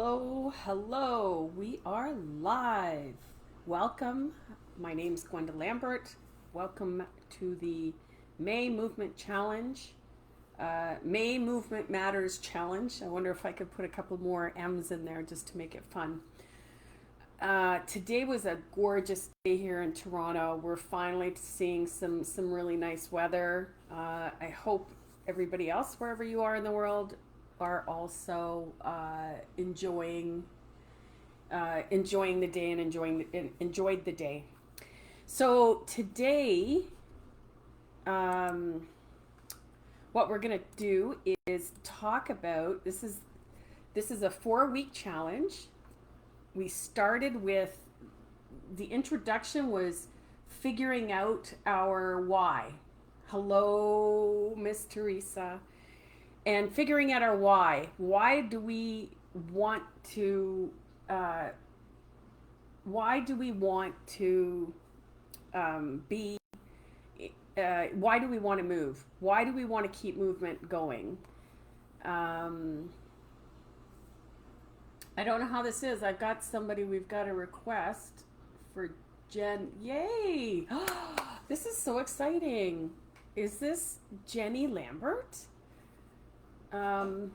Hello, hello. We are live. Welcome. My name's Gwenda Lambert. Welcome to the May Movement Challenge. May Movement Matters Challenge. I wonder if I could put a couple more M's in there just to make it fun. Today was a gorgeous day here in Toronto. We're finally seeing some really nice weather. I hope everybody else, wherever you are in the world, are also enjoying the day and enjoyed the day. So today, um, what we're gonna do is talk about this is a 4 week challenge. We started with the introduction was figuring out our why. Hello, Miss Teresa. And figuring out our why. Why do we want to? Uh, why do we want to be? Why do we want to move? Why do we want to keep movement going? Um, I don't know how this is. I've got somebody. We've got a request for Jen. Yay! This is so exciting. Is this Jenny Lambert? Um,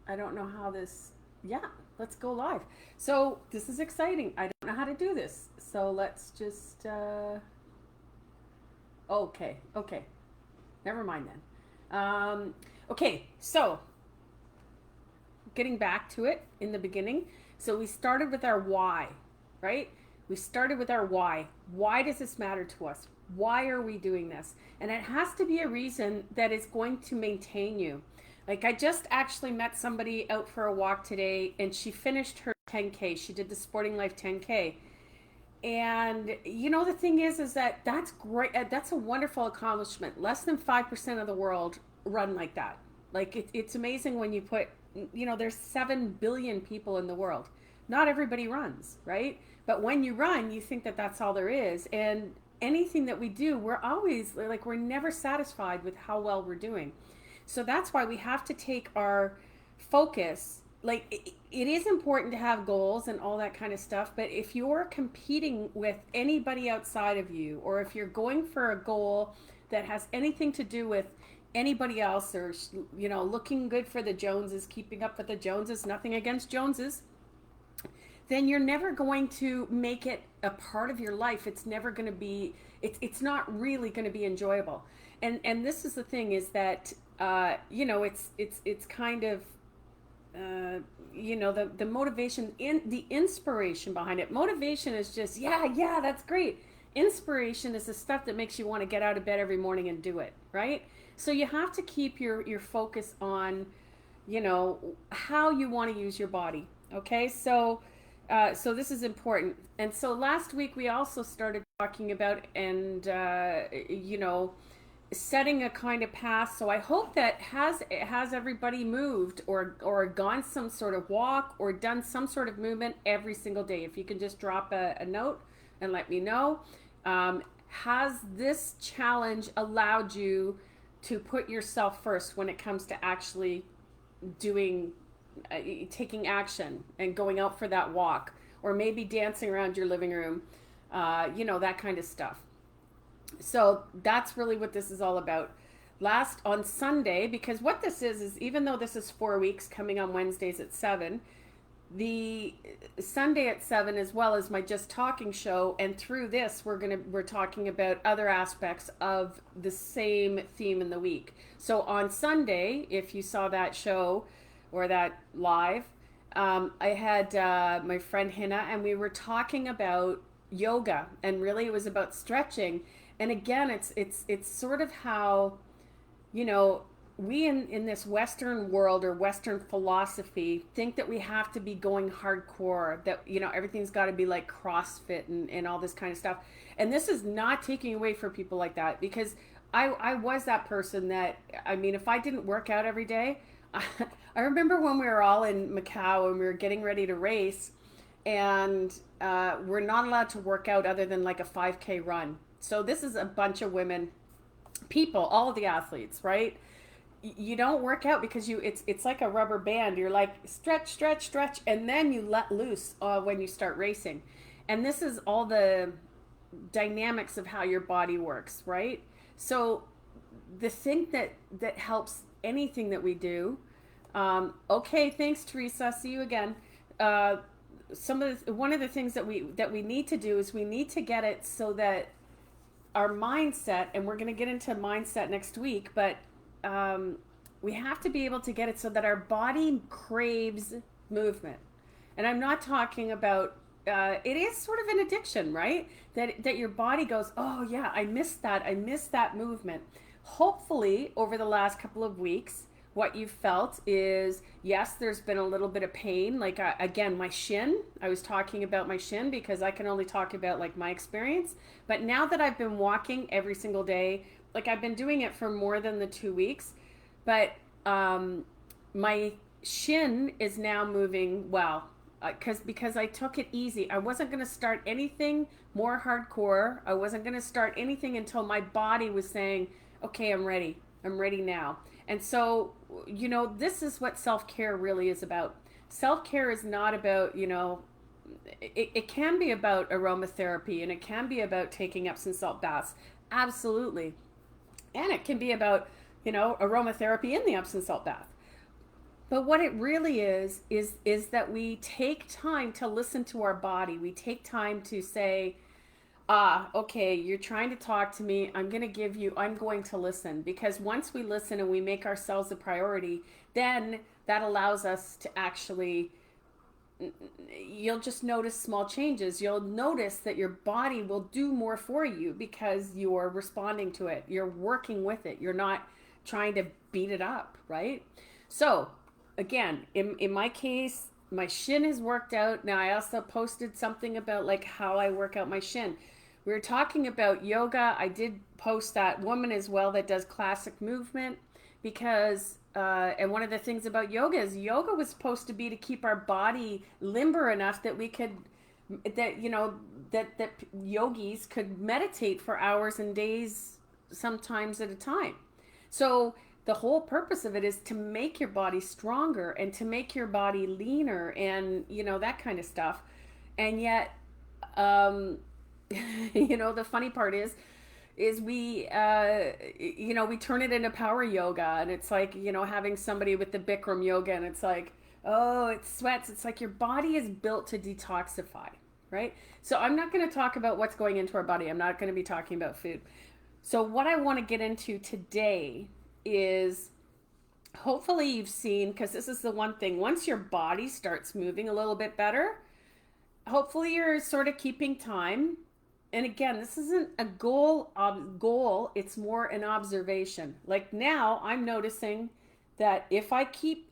I don't know how this. Yeah, let's go live. So this is exciting. I don't know how to do this. So let's just. Okay. Never mind then. Okay, so getting back to it in the beginning. So we started with our why, right? We started with our why. Why does this matter to us? Why are we doing this? And it has to be a reason that is going to maintain you. Like I just actually met somebody out for a walk today and she finished her 10K. She did the Sporting Life 10K. And you know the thing is that that's great. That's a wonderful accomplishment. Less than 5% of the world run like that. Like it's amazing when you put, there's 7 billion people in the world. Not everybody runs, right? But when you run, you think that that's all there is. And anything that we do, we're always like, we're never satisfied with how well we're doing. So that's why we have to take our focus. Like, it is important to have goals and all that kind of stuff. But if you're competing with anybody outside of you, or if you're going for a goal that has anything to do with anybody else, or, looking good for the Joneses, keeping up with the Joneses, nothing against Joneses, then you're never going to make it a part of your life. It's never going to be, it's not really going to be enjoyable. And this is the thing is that, it's kind of, the motivation, the inspiration behind it. Motivation is just, yeah, that's great. Inspiration is the stuff that makes you want to get out of bed every morning and do it, right? So you have to keep your focus on, how you want to use your body. Okay, so this is important. And so last week we also started talking about setting a kind of path. So I hope that has everybody moved or gone some sort of walk or done some sort of movement every single day. If you can just drop a note and let me know. Has this challenge allowed you to put yourself first when it comes to actually doing taking action and going out for that walk, or maybe dancing around your living room, that kind of stuff. So that's really what this is all about. Last on Sunday, because what this is even though this is 4 weeks coming on Wednesdays at 7, the Sunday at 7, as well as my Just Talking show, and through this we're talking about other aspects of the same theme in the week. So on Sunday, if you saw that show or that live, I had my friend Hina, and we were talking about yoga, and really it was about stretching. And again, it's sort of how, we in this Western world or Western philosophy think that we have to be going hardcore, that, everything's got to be like CrossFit and all this kind of stuff. And this is not taking away from people like that, because I was that person that, if I didn't work out every day, I remember when we were all in Macau and we were getting ready to race, and we're not allowed to work out other than like a 5K run. So this is a bunch of women, people, all of the athletes, right? you don't work out because it's like a rubber band. You're like stretch, stretch, stretch, and then you let loose when you start racing. And this is all the dynamics of how your body works, right? So the thing that helps anything that we do. Okay, thanks, Teresa. See you again. Uh, one of the things that we need to do is we need to get it so that our mindset, and we're going to get into mindset next week, but um, we have to be able to get it so that our body craves movement. And I'm not talking about it is sort of an addiction, right? That your body goes, oh yeah, I missed that. I missed that movement. Hopefully, over the last couple of weeks, what you've felt is yes, there's been a little bit of pain. Like again, my shin. I was talking about my shin because I can only talk about like my experience. But now that I've been walking every single day, like I've been doing it for more than the 2 weeks, but my shin is now moving well because I took it easy. I wasn't going to start anything more hardcore. I wasn't going to start anything until my body was saying, "Okay, I'm ready. I'm ready now." And so, this is what self-care really is about. Self-care is not about, it can be about aromatherapy, and it can be about taking Epsom salt baths. Absolutely. And it can be about, aromatherapy in the Epsom salt bath. But what it really is that we take time to listen to our body. We take time to say, okay, you're trying to talk to me. I'm going to listen. Because once we listen and we make ourselves a priority, then that allows us to actually, you'll just notice small changes. You'll notice that your body will do more for you because you're responding to it. You're working with it. You're not trying to beat it up, right? So, again, in my case, my shin has worked out. Now, I also posted something about like how I work out my shin. We were talking about yoga. I did post that woman as well that does classic movement because and one of the things about yoga is yoga was supposed to be to keep our body limber enough that we could that yogis could meditate for hours and days sometimes at a time. So the whole purpose of it is to make your body stronger and to make your body leaner and that kind of stuff. And yet the funny part is we turn it into power yoga, and it's like having somebody with the Bikram yoga, and it's like, oh, it sweats. It's like your body is built to detoxify, right? So I'm not going to talk about what's going into our body. I'm not going to be talking about food. So what I want to get into today is, hopefully you've seen, because this is the one thing, once your body starts moving a little bit better, hopefully you're sort of keeping time. And again, this isn't a goal, it's more an observation. Like now I'm noticing that if I keep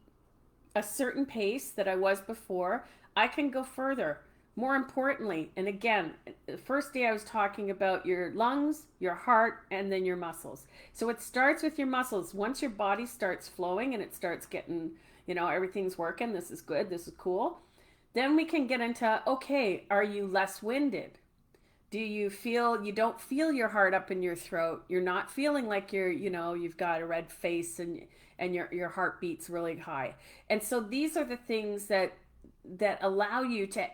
a certain pace that I was before, I can go further. More importantly, and again, the first day I was talking about your lungs, your heart, and then your muscles. So it starts with your muscles. Once your body starts flowing and it starts getting, everything's working, this is good, this is cool, then we can get into, okay, are you less winded? Do you don't feel your heart up in your throat? You're not feeling like you've got a red face and your heart beats really high. And so these are the things that allow you to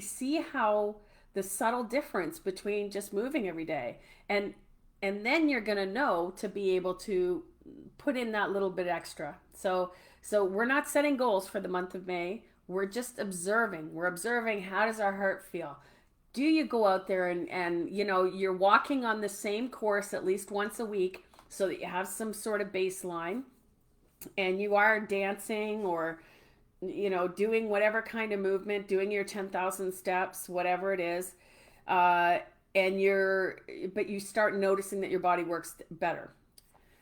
see how the subtle difference between just moving every day, and then you're going to know to be able to put in that little bit extra. So we're not setting goals for the month of May. We're just observing. We're observing, how does our heart feel? Do you go out there and you're walking on the same course at least once a week so that you have some sort of baseline, and you are dancing or doing whatever kind of movement, doing your 10,000 steps, whatever it is, and but you start noticing that your body works better.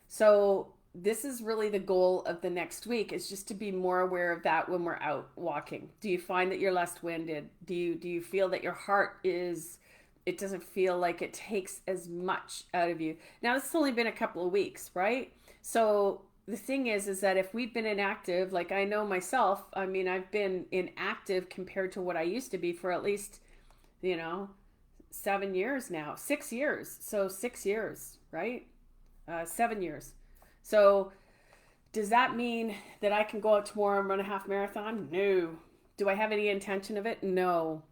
So this is really the goal of the next week, is just to be more aware of that when we're out walking. Do you find that you're less winded? Do you feel that your heart it doesn't feel like it takes as much out of you? Now, this has only been a couple of weeks, right? So the thing is that if we've been inactive, like I know myself, I mean, I've been inactive compared to what I used to be for at least, 7 years now, 6 years. So 6 years, right? 7 years. So Does that mean that I can go out tomorrow and run a half marathon? No. Do I have any intention of it? No.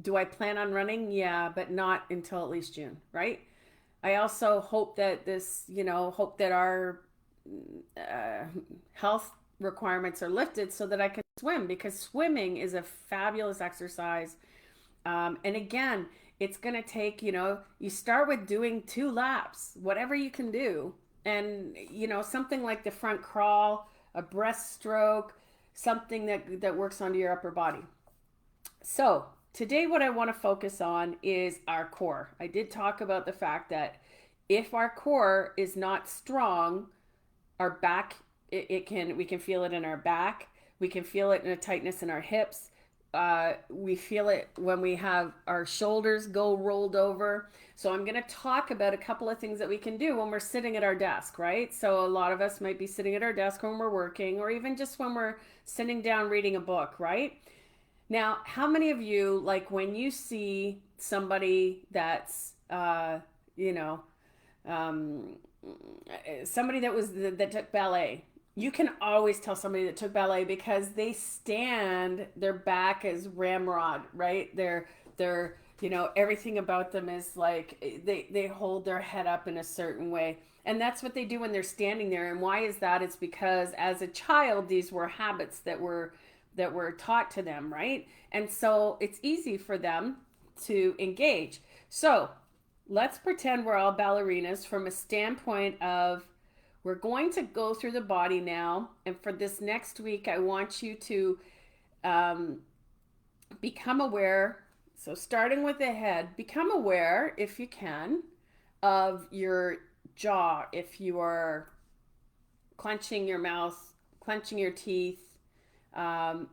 Do I plan on running? Yeah, but not until at least June, right? I also hope that hope that our uh, health requirements are lifted so that I can swim, because swimming is a fabulous exercise. And again, it's going to take, you start with doing 2 laps, whatever you can do. And, something like the front crawl, a breaststroke, something that works onto your upper body. So, today, what I want to focus on is our core. I did talk about the fact that if our core is not strong, our back, we can feel it in our back. We can feel it in a tightness in our hips. We feel it when we have our shoulders go rolled over. So I'm going to talk about a couple of things that we can do when we're sitting at our desk, right? So a lot of us might be sitting at our desk when we're working, or even just when we're sitting down reading a book, right? Now, how many of you, like when you see somebody that's, you know, um, somebody that took ballet, you can always tell somebody that took ballet because they stand, their back is ramrod, right? They're everything about them is like they hold their head up in a certain way. And that's what they do when they're standing there. And why is that? It's because as a child, these were habits that were taught to them, right? And so it's easy for them to engage. So let's pretend we're all ballerinas from a standpoint of, we're going to go through the body now. And for this next week, I want you to um, become aware. So, starting with the head, become aware, if you can, of your jaw. If you are clenching your mouth, clenching your teeth,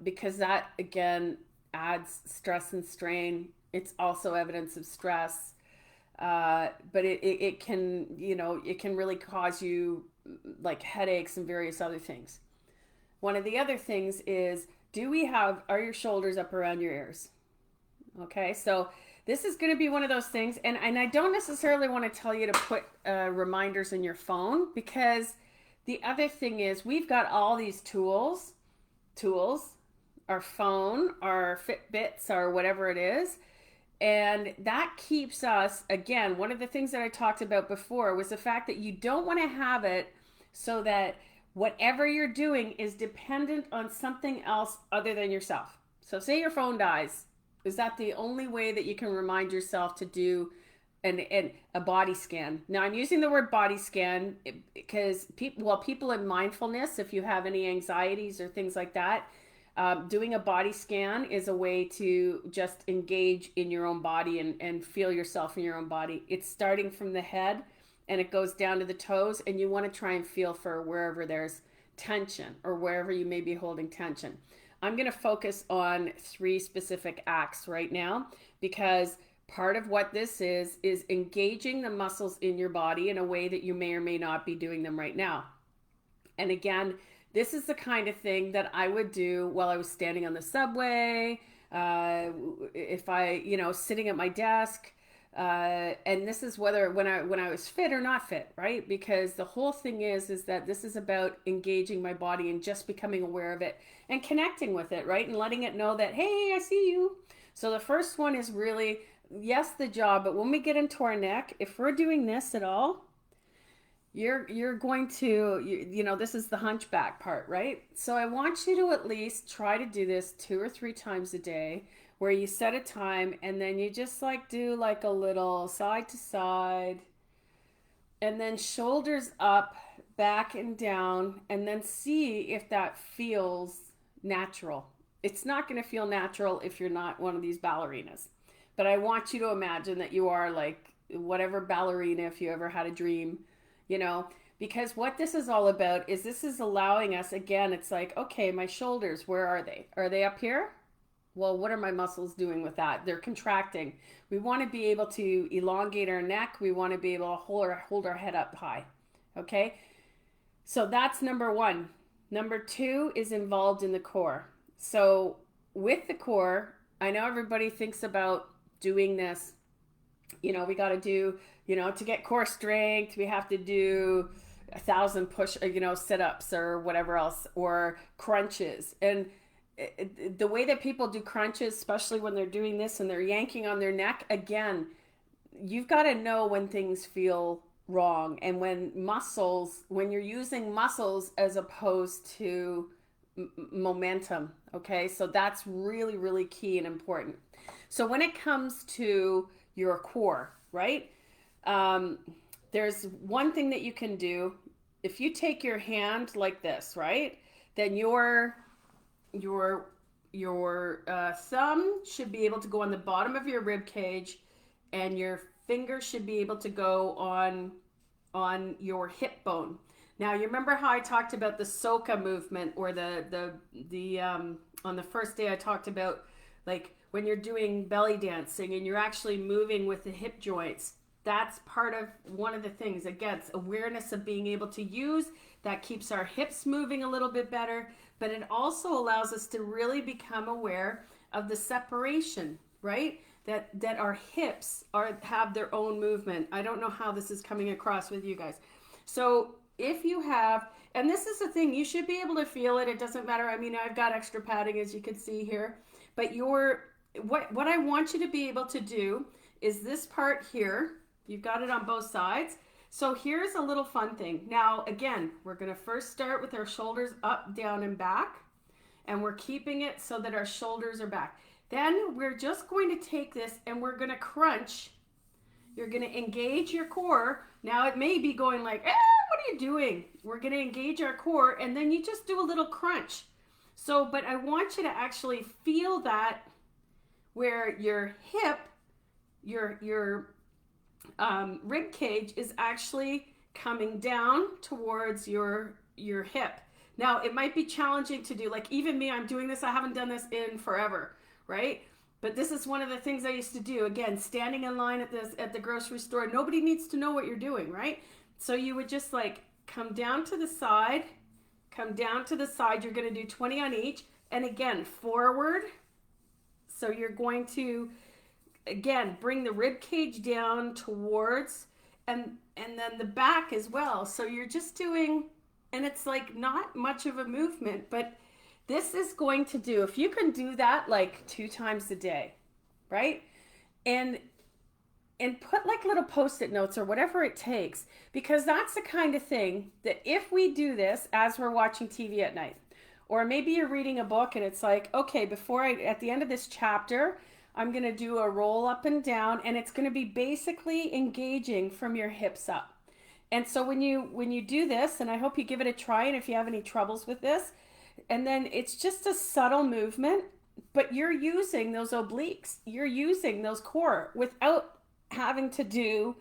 because that, again, adds stress and strain. It's also evidence of stress. But it can, it can really cause you like headaches and various other things. One of the other things is, are your shoulders up around your ears? Okay, so this is going to be one of those things. And I don't necessarily want to tell you to put reminders in your phone, because the other thing is, we've got all these tools, our phone, our Fitbits, or whatever it is. And that keeps us, again, one of the things that I talked about before was the fact that you don't want to have it so that whatever you're doing is dependent on something else other than yourself. So say your phone dies. Is that the only way that you can remind yourself to do a body scan? Now, I'm using the word body scan because people in mindfulness, if you have any anxieties or things like that, doing a body scan is a way to just engage in your own body and feel yourself in your own body. It's starting from the head and it goes down to the toes, and you want to try and feel for wherever there's tension or wherever you may be holding tension. I'm going to focus on 3 specific acts right now, because part of what this is engaging the muscles in your body in a way that you may or may not be doing them right now. And again, this is the kind of thing that I would do while I was standing on the subway, if I, sitting at my desk. And this is whether when I was fit or not fit, right? Because the whole thing is that this is about engaging my body and just becoming aware of it and connecting with it, right? And letting it know that, hey, I see you. So the first one is really, yes, the jaw, but when we get into our neck, if we're doing this at all, you're going to, this is the hunchback part, right? So I want you to at least try to do this 2 or 3 times a day, where you set a time and then you just like do like a little side to side, and then shoulders up, back and down, and then see if that feels natural. It's not going to feel natural if you're not one of these ballerinas, but I want you to imagine that you are like whatever ballerina, if you ever had a dream, because what this is all about is this is allowing us, again, it's like, okay, my shoulders, where are they? Are they up here? Well, what are my muscles doing with that? They're contracting. We want to be able to elongate our neck. We want to be able to hold our head up high. Okay? So that's number 1. Number 2 is involved in the core. So with the core, I know everybody thinks about doing this. We got to do, to get core strength, we have to do 1,000 push, sit-ups or whatever else, or crunches. And the way that people do crunches, especially when they're doing this and they're yanking on their neck, again, you've got to know when things feel wrong and when you're using muscles as opposed to momentum. Okay, so that's really, really key and important. So when it comes to your core, right? Um, there's one thing that you can do. If you take your hand like this, right, then your thumb should be able to go on the bottom of your rib cage, and your finger should be able to go on your hip bone. Now you remember how I talked about the soca movement, or the on the first day I talked about, like, when you're doing belly dancing and you're actually moving with the hip joints. That's part of one of the things. Again, it's awareness of being able to use that keeps our hips moving a little bit better, but it also allows us to really become aware of the separation, right? That our hips have their own movement. I don't know how this is coming across with you guys. So if you have, and this is the thing, you should be able to feel it. It doesn't matter. I mean, I've got extra padding, as you can see here, but what I want you to be able to do is this part here. You've got it on both sides. So here's a little fun thing. Now, again, we're going to first start with our shoulders up, down, and back, and we're keeping it so that our shoulders are back. Then we're just going to take this and we're going to crunch. You're going to engage your core. Now it may be going like, what are you doing? We're going to engage our core, and then you just do a little crunch. So, but I want you to actually feel that where your hip, your rib cage is actually coming down towards your hip. Now it might be challenging to do. Like, even me, I'm doing this. I haven't done this in forever, right? But this is one of the things I used to do. Again, standing in line at the grocery store. Nobody needs to know what you're doing, right? So you would just like come down to the side, come down to the side. You're going to do 20 on each, and again forward. So you're going to, again, bring the rib cage down towards, and then the back as well. So you're just doing, and it's like not much of a movement, but this is going to do, if you can do that like 2 times a day, right? And put like little post-it notes or whatever it takes, because that's the kind of thing that if we do this as we're watching TV at night, or maybe you're reading a book and it's like, okay, at the end of this chapter, I'm going to do a roll up and down, and it's going to be basically engaging from your hips up. And so when you do this, and I hope you give it a try, and if you have any troubles with this, and then it's just a subtle movement, but you're using those obliques, you're using those core without having to do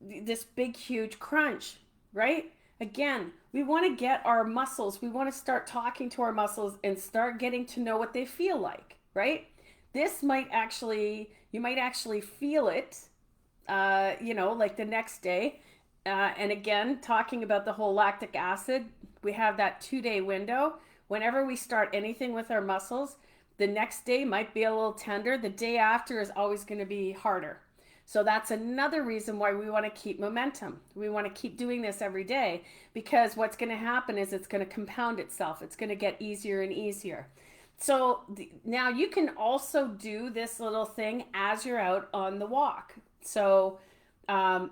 this big, huge crunch, right? Again, we want to get our muscles, we want to start talking to our muscles and start getting to know what they feel like, right? This might actually, you might actually feel it, like the next day. And again, talking about the whole lactic acid, we have that 2-day window. Whenever we start anything with our muscles, the next day might be a little tender. The day after is always going to be harder. So that's another reason why we want to keep momentum. We want to keep doing this every day, because what's going to happen is it's going to compound itself. It's going to get easier and easier. So now you can also do this little thing as you're out on the walk. So, and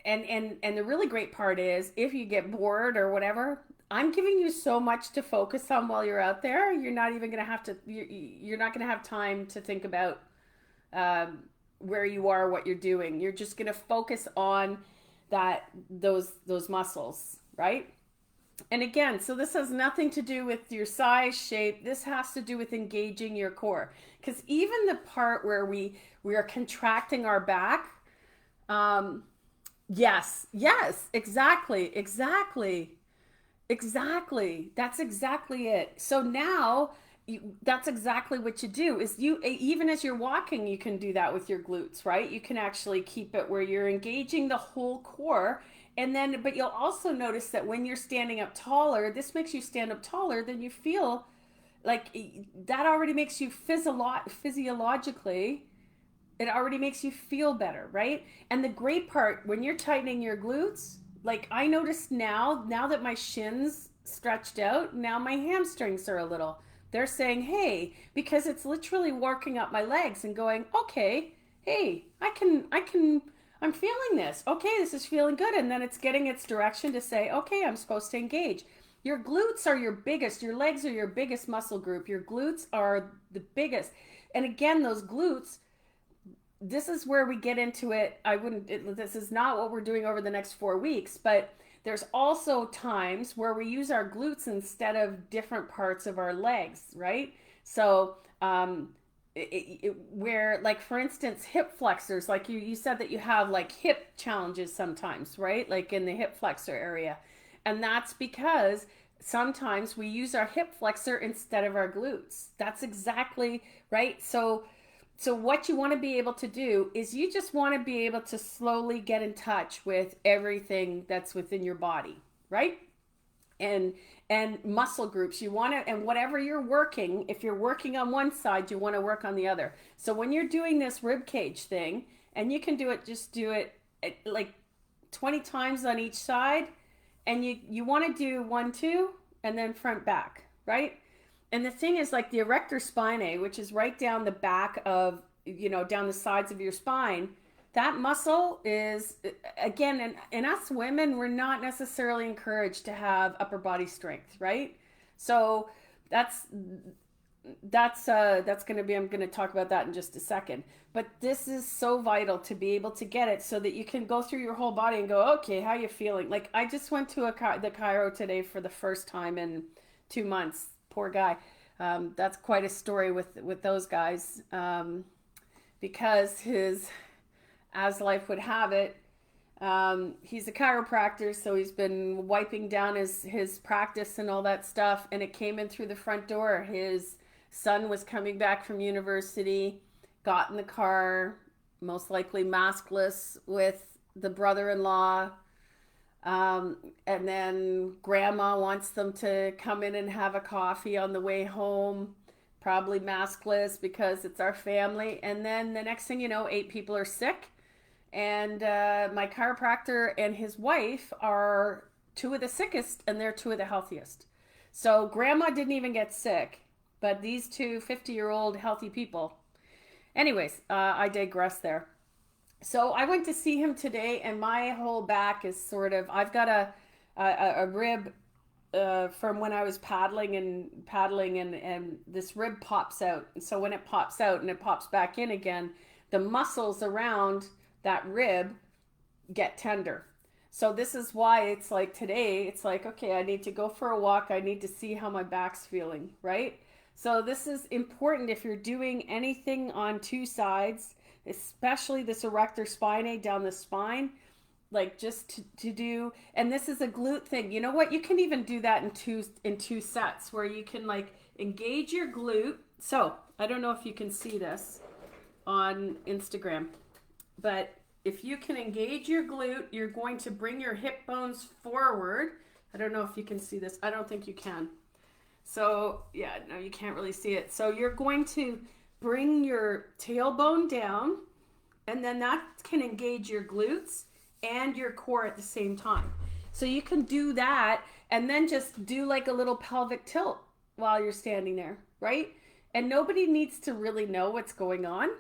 the really great part is, if you get bored or whatever, I'm giving you so much to focus on while you're out there. You're not even going to have to, you're not going to have time to think about where you are, what you're doing. You're just going to focus on those muscles, right? And again, so this has nothing to do with your size, shape. This has to do with engaging your core. Because even the part where we are contracting our back, yes, exactly. That's exactly it. So now that's exactly what you do, is you, even as you're walking, you can do that with your glutes, right? You can actually keep it where you're engaging the whole core. And then, but you'll also notice that when you're standing up taller, this makes you stand up taller, then you feel like that already makes you physiologically, it already makes you feel better, right? And the great part, when you're tightening your glutes, like I noticed now that my shins stretched out, now my hamstrings are a little. They're saying, "Hey," because it's literally working up my legs and going, "Okay, hey, I'm feeling this. Okay, this is feeling good." And then it's getting its direction to say, "Okay, I'm supposed to engage." Your glutes are your biggest, your legs are your biggest muscle group. Your glutes are the biggest. And again, those glutes, this is where we get into it. This is not what we're doing over the next 4 weeks, but there's also times where we use our glutes instead of different parts of our legs, right? So, where, like, for instance, hip flexors, like you said that you have like hip challenges sometimes, right? Like in the hip flexor area. And that's because sometimes we use our hip flexor instead of our glutes. That's exactly right. So what you want to be able to do is you just want to be able to slowly get in touch with everything that's within your body, right? and and muscle groups you want to, and whatever you're working, if you're working on one side, you want to work on the other. So when you're doing this rib cage thing, and you can do it, just do it like 20 times on each side, and you want to do 1 2 and then front back, right? And the thing is, like the erector spinae, which is right down the back of, down the sides of your spine, that muscle is, again, in us women, we're not necessarily encouraged to have upper body strength, right? So that's that's going to be, I'm going to talk about that in just a second, but this is so vital to be able to get it so that you can go through your whole body and go, okay, how you feeling? Like I just went to the chiro today for the first time in 2 months. Poor guy. That's quite a story with those guys, because his, as life would have it, he's a chiropractor, so he's been wiping down his practice and all that stuff. And it came in through the front door. His son was coming back from university, got in the car, most likely maskless, with the brother in law. And then grandma wants them to come in and have a coffee on the way home, probably maskless because it's our family. And then the next thing you know, 8 people are sick, and my chiropractor and his wife are two of the sickest, and they're two of the healthiest. So grandma didn't even get sick, but these two 50-year-old healthy people. Anyways, I digress there. So I went to see him today, and my whole back is sort of, I've got a rib from when I was paddling, and this rib pops out. And so when it pops out and it pops back in again, the muscles around that rib get tender. So this is why it's like today, it's like, okay, I need to go for a walk. I need to see how my back's feeling, right? So this is important if you're doing anything on two sides, especially this erector spinae down the spine, like just to do. And this is a glute thing. You know what? You can even do that in two sets where you can like engage your glute. So I don't know if you can see this on Instagram, but if you can engage your glute, you're going to bring your hip bones forward. I don't know if you can see this. I don't think you can. So yeah, no, you can't really see it. So you're going to bring your tailbone down, and then that can engage your glutes and your core at the same time. So you can do that, and then just do like a little pelvic tilt while you're standing there, right? And nobody needs to really know what's going on.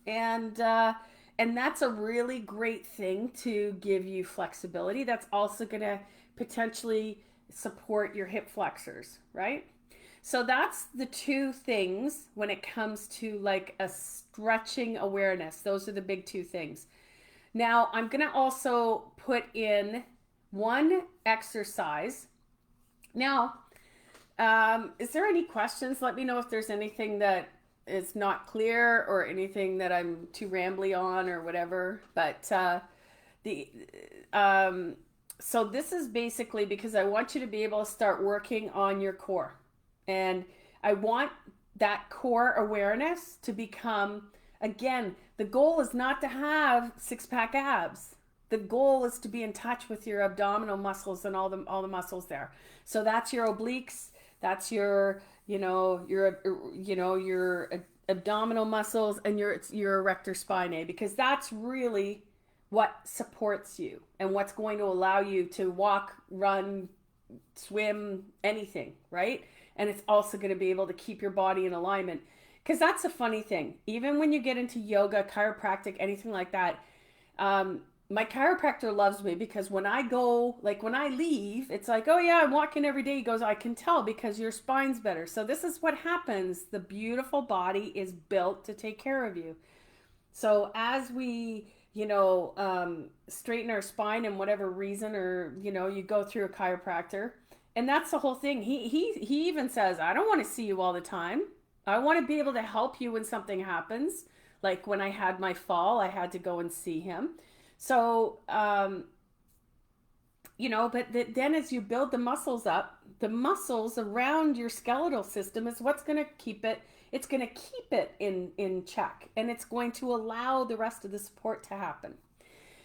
And that's a really great thing to give you flexibility. That's also going to potentially support your hip flexors, right? So that's the two things when it comes to like a stretching awareness. Those are the big two things. Now, I'm going to also put in one exercise. Now, is there any questions? Let me know if there's anything that is not clear or anything that I'm too rambly on or whatever. But the so this is basically because I want you to be able to start working on your core. And I want that core awareness to become, again, the goal is not to have six-pack abs. The goal is to be in touch with your abdominal muscles and all the muscles there. So that's your obliques, that's your abdominal muscles, and your erector spinae, because that's really what supports you and what's going to allow you to walk, run, swim, anything, right? And it's also going to be able to keep your body in alignment. Because that's a funny thing. Even when you get into yoga, chiropractic, anything like that, my chiropractor loves me because when I go, like when I leave, it's like, oh yeah, I'm walking every day. He goes, I can tell because your spine's better. So this is what happens. The beautiful body is built to take care of you. So as we, straighten our spine and whatever reason, or you go through a chiropractor, and that's the whole thing. He even says, I don't want to see you all the time. I want to be able to help you when something happens. Like when I had my fall, I had to go and see him. So, but then as you build the muscles up, the muscles around your skeletal system is what's going to keep it. It's going to keep it in check, and it's going to allow the rest of the support to happen.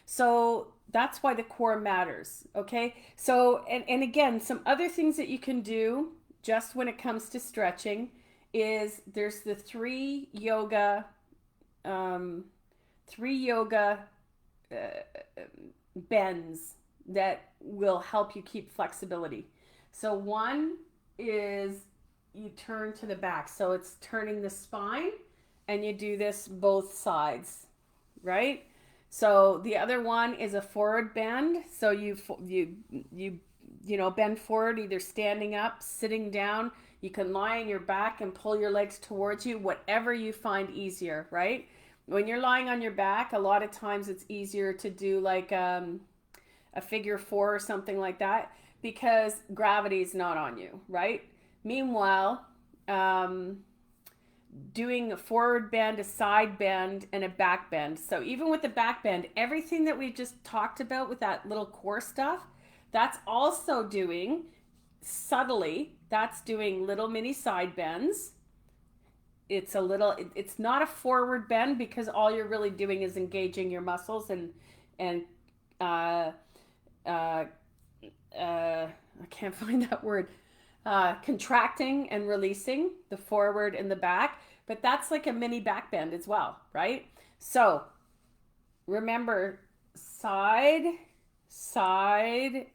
So that's why the core matters. Okay. So, and again, some other things that you can do just when it comes to stretching is there's the um, three yoga bends that will help you keep flexibility. So one is you turn to the back. So it's turning the spine, and you do this both sides, right? So the other one is a forward bend. So you bend forward, either standing up, sitting down. You can lie on your back and pull your legs towards you, whatever you find easier, right? When you're lying on your back, a lot of times it's easier to do like a figure four or something like that because gravity is not on you, right? Meanwhile, doing a forward bend, a side bend, and a back bend. So even with the back bend, everything that we just talked about with that little core stuff, that's also doing subtly, that's doing little mini side bends. It's not a forward bend because all you're really doing is engaging your muscles and uh, uh, I can't find that word, contracting and releasing the forward and the back, but that's like a mini back bend as well, right? So remember, side,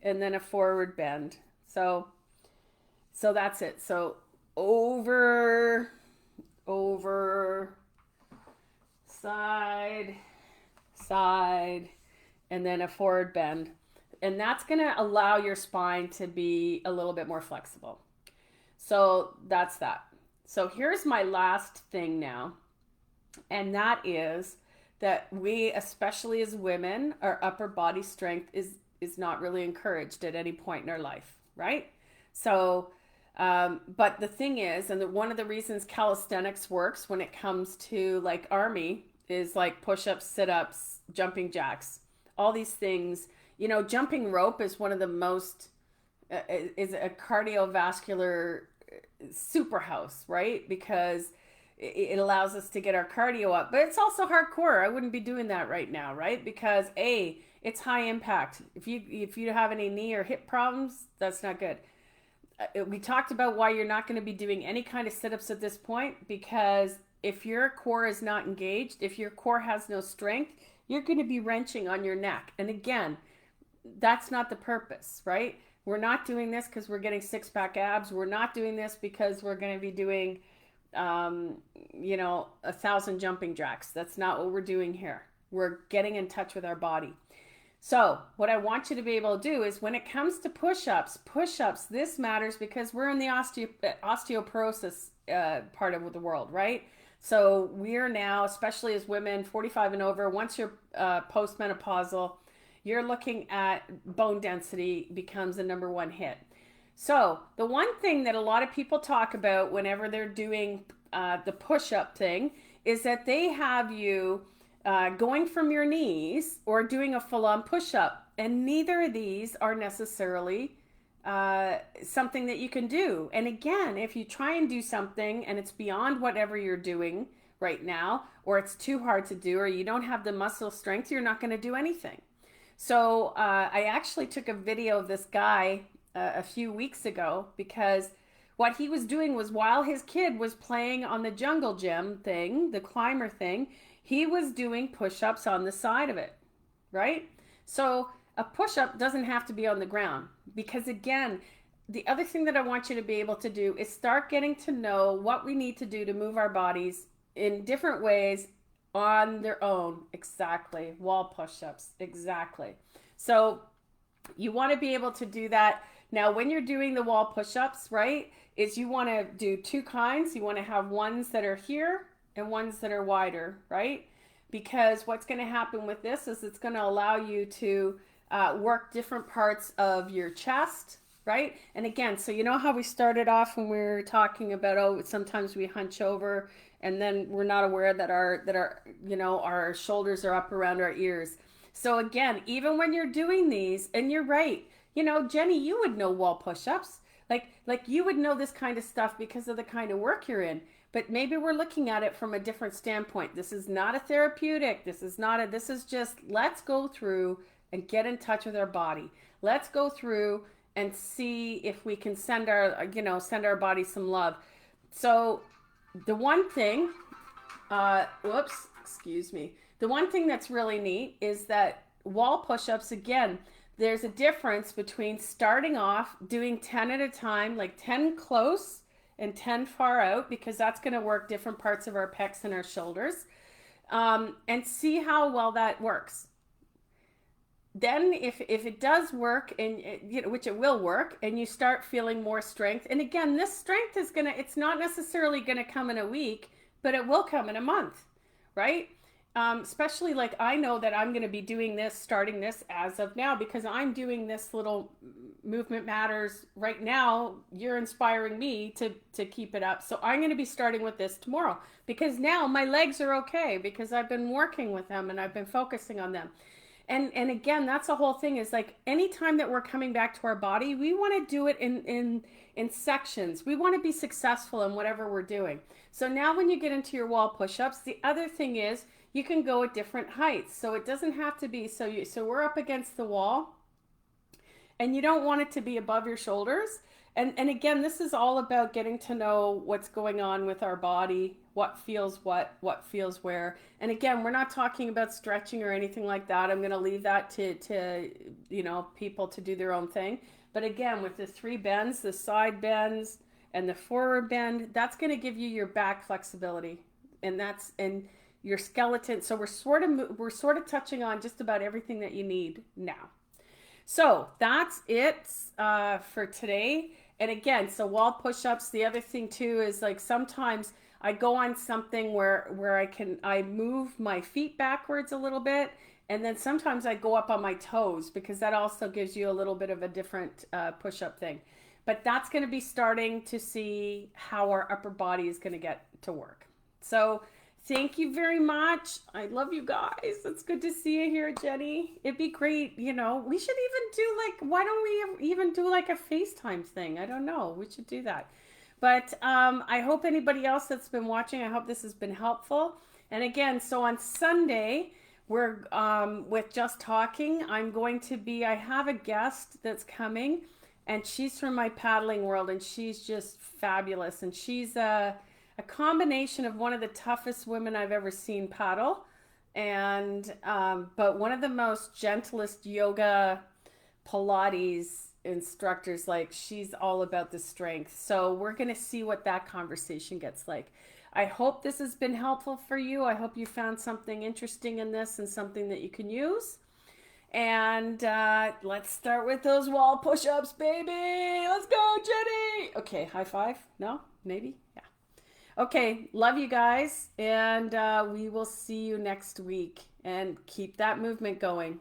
and then a forward bend. So that's it. So over, side, and then a forward bend. And that's going to allow your spine to be a little bit more flexible. So that's that. So here's my last thing now. And that is that we, especially as women, our upper body strength is not really encouraged at any point in our life, right? So, but the thing is, and one of the reasons calisthenics works when it comes to like army is like push-ups, sit-ups, jumping jacks, all these things. Jumping rope is one of the most, is a cardiovascular superhouse, right? Because it allows us to get our cardio up, but it's also hardcore. I wouldn't be doing that right now, right? Because it's high impact. If you have any knee or hip problems, that's not good. We talked about why you're not going to be doing any kind of sit-ups at this point, because if your core is not engaged, if your core has no strength, you're going to be wrenching on your neck. And again, that's not the purpose, right? We're not doing this because we're getting six-pack abs. We're not doing this because we're going to be doing, 1,000 jumping jacks. That's not what we're doing here. We're getting in touch with our body. So what I want you to be able to do is when it comes to push-ups, this matters because we're in the osteoporosis part of the world, right? So we're now, especially as women, 45 and over, once you're postmenopausal, you're looking at bone density becomes the number one hit. So the one thing that a lot of people talk about whenever they're doing the push-up thing is that they have you going from your knees or doing a full-on push-up. And neither of these are necessarily something that you can do. And again, if you try and do something and it's beyond whatever you're doing right now, or it's too hard to do, or you don't have the muscle strength, you're not going to do anything. So I actually took a video of this guy a few weeks ago because what he was doing was while his kid was playing on the jungle gym thing, the climber thing, he was doing push-ups on the side of it, right? So a push-up doesn't have to be on the ground because again, the other thing that I want you to be able to do is start getting to know what we need to do to move our bodies in different ways on their own. Exactly. Wall push-ups. Exactly. So you want to be able to do that. Now, when you're doing the wall push-ups, right, is you want to do two kinds. You want to have ones that are here and ones that are wider, right? Because what's going to happen with this is it's going to allow you to work different parts of your chest, right? And again, so you know how we started off when we were talking about, oh, sometimes we hunch over and then we're not aware that our our shoulders are up around our ears. So again, even when you're doing these, and you're right, Jenny, you would know wall push-ups. Like you would know this kind of stuff because of the kind of work you're in. But maybe we're looking at it from a different standpoint. This is not a therapeutic. This is just let's go through and get in touch with our body. Let's go through and see if we can send our body some love. So the one thing, excuse me. The one thing that's really neat is that wall push-ups, again, there's a difference between starting off doing 10 at a time, like 10 close and 10 far out, because that's going to work different parts of our pecs and our shoulders, and see how well that works. Then if it does work, and which it will work, and you start feeling more strength, and again, this strength it's not necessarily gonna come in a week, but it will come in a month, right? Especially like I know that I'm going to be doing this, starting this as of now, because I'm doing this little movement matters right now. You're inspiring me to keep it up. So I'm going to be starting with this tomorrow because now my legs are okay because I've been working with them and I've been focusing on them. And again, that's the whole thing is like anytime that we're coming back to our body, we want to do it in sections. We want to be successful in whatever we're doing. So now when you get into your wall push-ups, the other thing is you can go at different heights. So it doesn't have to be, so we're up against the wall and you don't want it to be above your shoulders. And again, this is all about getting to know what's going on with our body, what feels what feels where. And again, we're not talking about stretching or anything like that. I'm going to leave that to people to do their own thing. But again, with the 3 bends, the side bends and the forward bend, that's going to give you your back flexibility, and your skeleton. So we're sort of touching on just about everything that you need now. So that's it for today. And again, so wall push-ups, the other thing too is like sometimes I go on something where I move my feet backwards a little bit, and then sometimes I go up on my toes because that also gives you a little bit of a different push-up thing. But that's going to be starting to see how our upper body is going to get to work. So thank you very much. I love you guys. It's good to see you here, Jenny. It'd be great. We should even do why don't we even do like a FaceTime thing? I don't know. We should do that. But I hope anybody else that's been watching, I hope this has been helpful. And again, so on Sunday, we're with Just Talking. I have a guest that's coming, and she's from my paddling world, and she's just fabulous. And she's a combination of one of the toughest women I've ever seen paddle, and but one of the most gentlest yoga, Pilates instructors. Like, she's all about the strength. So we're going to see what that conversation gets like. I hope this has been helpful for you. I hope you found something interesting in this and something that you can use. And let's start with those wall push-ups, baby. Let's go, Jenny. Okay, high five. No, maybe. Yeah. Okay, love you guys, and we will see you next week, and keep that movement going.